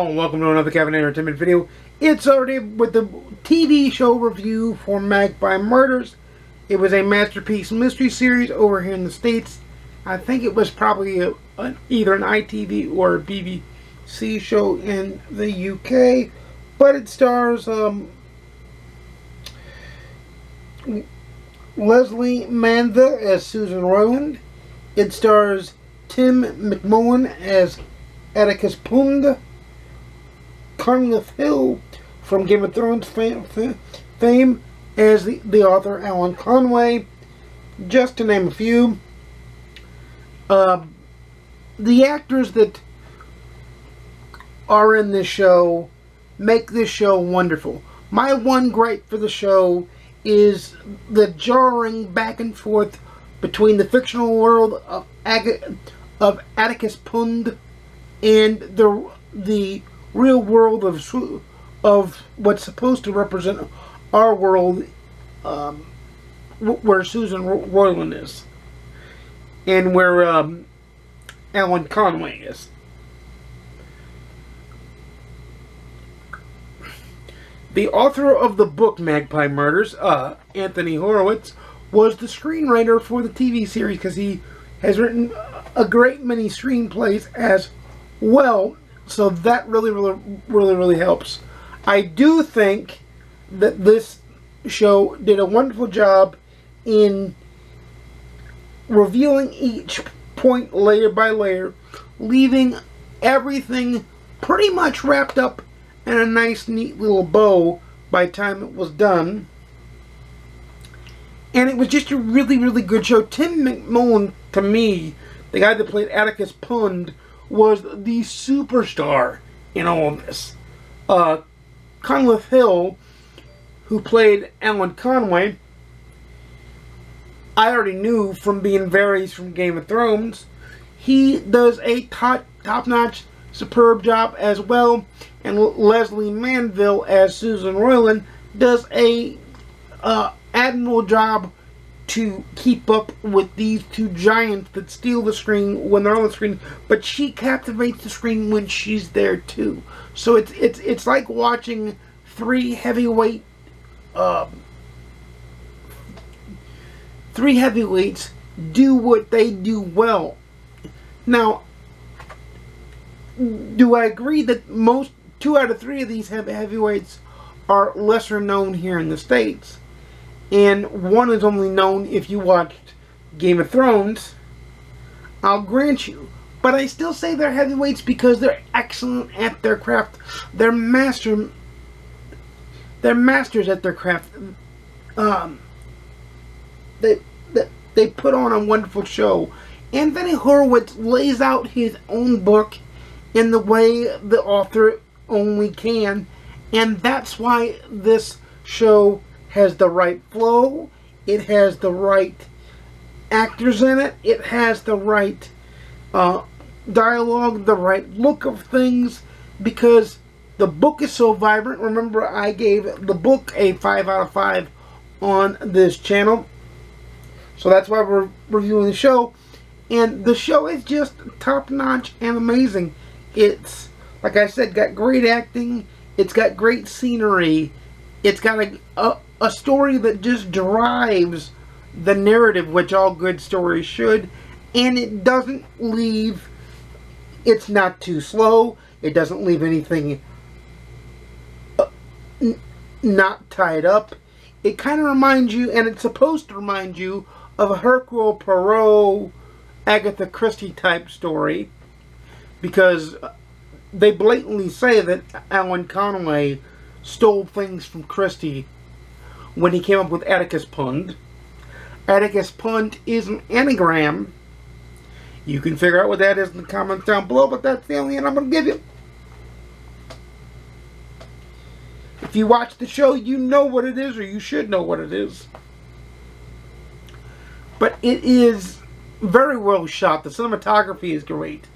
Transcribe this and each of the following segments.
Hello and welcome to another Kevin Entertainment video. It's already with the TV show review for Magpie Murders. It was a masterpiece mystery series over here in the States. I think it was probably either an ITV or a BBC show in the UK. But it stars Leslie Manville as Susan Roiland. It stars Tim McMullen as Atticus Pund. Conleth Hill from Game of Thrones fame as the author Alan Conway, just to name a few. The actors that are in this show make this show wonderful. My one gripe for the show is the jarring back and forth between the fictional world of Atticus Pund and the real world of what's supposed to represent our world, where Susan Roiland is, and where Alan Conway is. The author of the book Magpie Murders, Anthony Horowitz, was the screenwriter for the TV series because he has written a great many screenplays as well. So that really helps. I do think that this show did a wonderful job in revealing each point layer by layer, leaving everything pretty much wrapped up in a nice, neat little bow by the time it was done. And it was just a really good show. Tim McMullen, to me, the guy that played Atticus Pund, was the superstar in all of this. Conleth Hill, who played Alan Conway, I already knew from being Varys from Game of Thrones. He does a top-notch, superb job as well. And Leslie Manville as Susan Roiland does a admirable job to keep up with these two giants that steal the screen when they're on the screen, but she captivates the screen when she's there too. So it's like watching three heavyweights do what they do well. Now, do I agree that 2 out of 3 of these heavyweights are lesser known here in the States? And one is only known if you watched Game of Thrones. I'll grant you. But I still say they're heavyweights because they're excellent at their craft. They're masters at their craft. They put on a wonderful show. Anthony Horowitz lays out his own book in the way the author only can. And that's why this show has the right flow, it has the right actors in it, it has the right dialogue, the right look of things, because the book is so vibrant. Remember, I gave the book a 5 out of 5 on this channel, so that's why we're reviewing the show. And the show is just top-notch and amazing. It's, like I said, got great acting, it's got great scenery, it's got a story that just drives the narrative, which all good stories should, and it doesn't leave, it's not too slow, it doesn't leave anything not tied up. It kind of reminds you, and it's supposed to remind you, of a Hercule Poirot, Agatha Christie type story, because they blatantly say that Alan Conway stole things from Christie when he came up with Atticus Pund. Atticus Pund is an anagram. You can figure out what that is in the comments down below, but that's the only hint I'm going to give you. If you watch the show, you know what it is, or you should know what it is. But it is very well shot. The cinematography is great.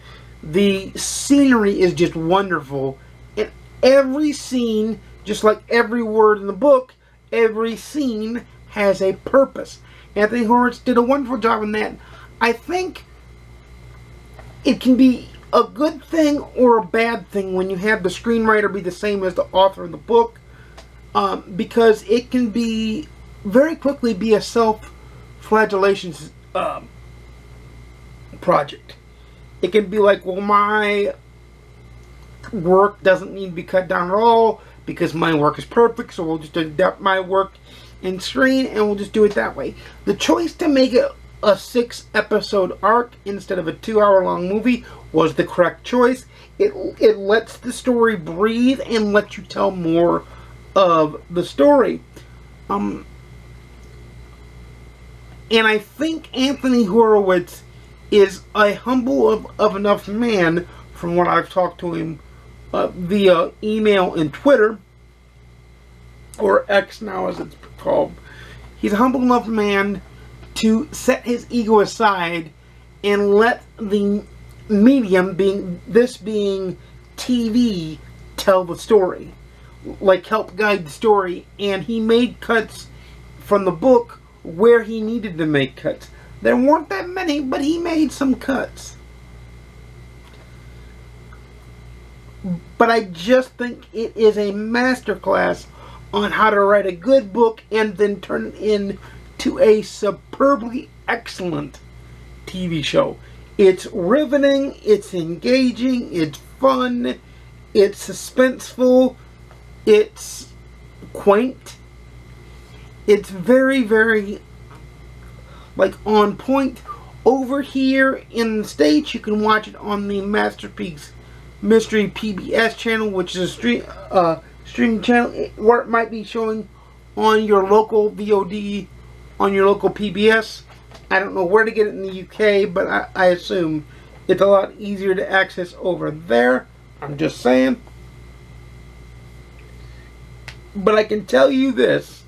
The scenery is just wonderful. And every scene, just like every word in the book, every scene has a purpose. Anthony Horowitz did a wonderful job in that. I think it can be a good thing or a bad thing when you have the screenwriter be the same as the author of the book, because it can be very quickly be a self-flagellation project. It can be like, well, my work doesn't need to be cut down at all because my work is perfect, so we'll just adapt my work in screen and we'll just do it that way. The choice to make it a 6-episode arc instead of a 2-hour-long movie was the correct choice. It lets the story breathe and lets you tell more of the story. And I think Anthony Horowitz is a humble of enough man, from what I've talked to him via email and Twitter, or X now as it's called. He's a humble enough man to set his ego aside and let the medium, being TV, tell the story. Like, help guide the story. And he made cuts from the book where he needed to make cuts. There weren't that many, but he made some cuts. But I just think it is a masterclass on how to write a good book and then turn it into a superbly excellent TV show. It's riveting, it's engaging, it's fun, it's suspenseful, it's quaint, it's very, very, like, on point. Over here in the States, you can watch it on the Masterpiece Mystery PBS channel, which is a streaming channel, where it might be showing on your local VOD, on your local PBS. I don't know where to get it in the UK, but I assume it's a lot easier to access over there. I'm just saying. But I can tell you this,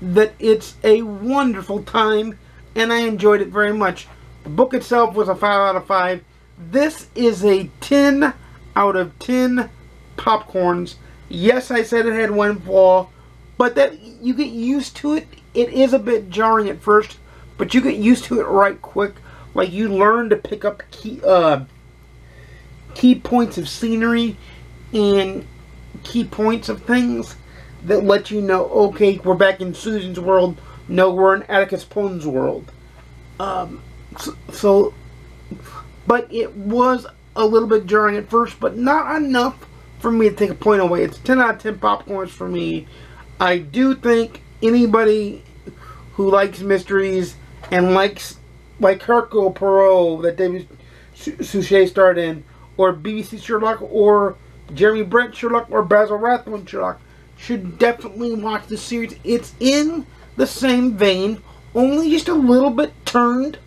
that it's a wonderful time, and I enjoyed it very much. The book itself was a 5 out of 5. This is a 10 out of 10 popcorns. Yes, I said it had one flaw, but that you get used to it. It is a bit jarring at first, but you get used to it right quick. Like, you learn to pick up key points of scenery and key points of things that let you know, okay, we're back in Susan's world. No, we're in Atticus Pone's world. But it was a little bit jarring at first, but not enough for me to take a point away. It's 10 out of 10 popcorns for me. I do think anybody who likes mysteries and likes, like, Hercule Poirot that David Suchet starred in, or BBC Sherlock, or Jeremy Brent Sherlock, or Basil Rathbone Sherlock, should definitely watch the series. It's in the same vein, only just a little bit turned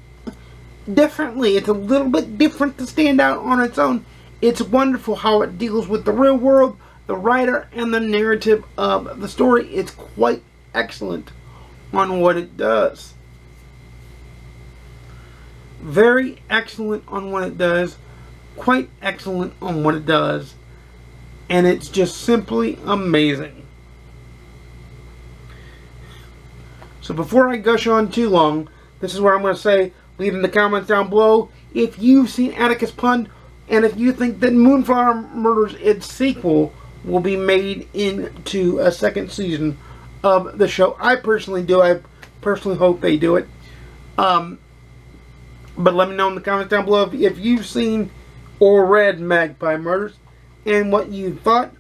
differently. It's a little bit different to stand out on its own. It's wonderful how it deals with the real world, the writer, and the narrative of the story. It's quite excellent on what it does. Very excellent on what it does. Quite excellent on what it does. And it's just simply amazing. So before I gush on too long, this is what I'm going to say. Leave in the comments down below if you've seen Atticus Pond, and if you think that Moonflower Murders, its sequel, will be made into a second season of the show. I personally do. I personally hope they do it. But let me know in the comments down below if you've seen or read Magpie Murders and what you thought.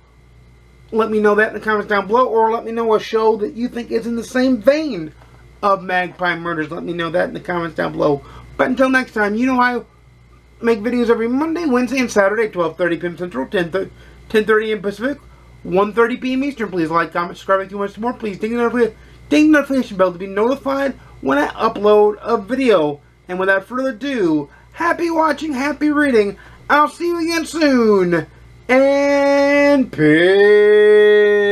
Let me know that in the comments down below, or let me know a show that you think is in the same vein of Magpie Murders. Let me know that in the comments down below. But until next time, you know I make videos every Monday, Wednesday, and Saturday, 12:30 p.m. Central, 10:30 a.m. Pacific, 1:30 p.m. Eastern. Please like, comment, subscribe if you want to see more. Please ding the notification bell to be notified when I upload a video. And without further ado, happy watching, happy reading. I'll see you again soon. And peace.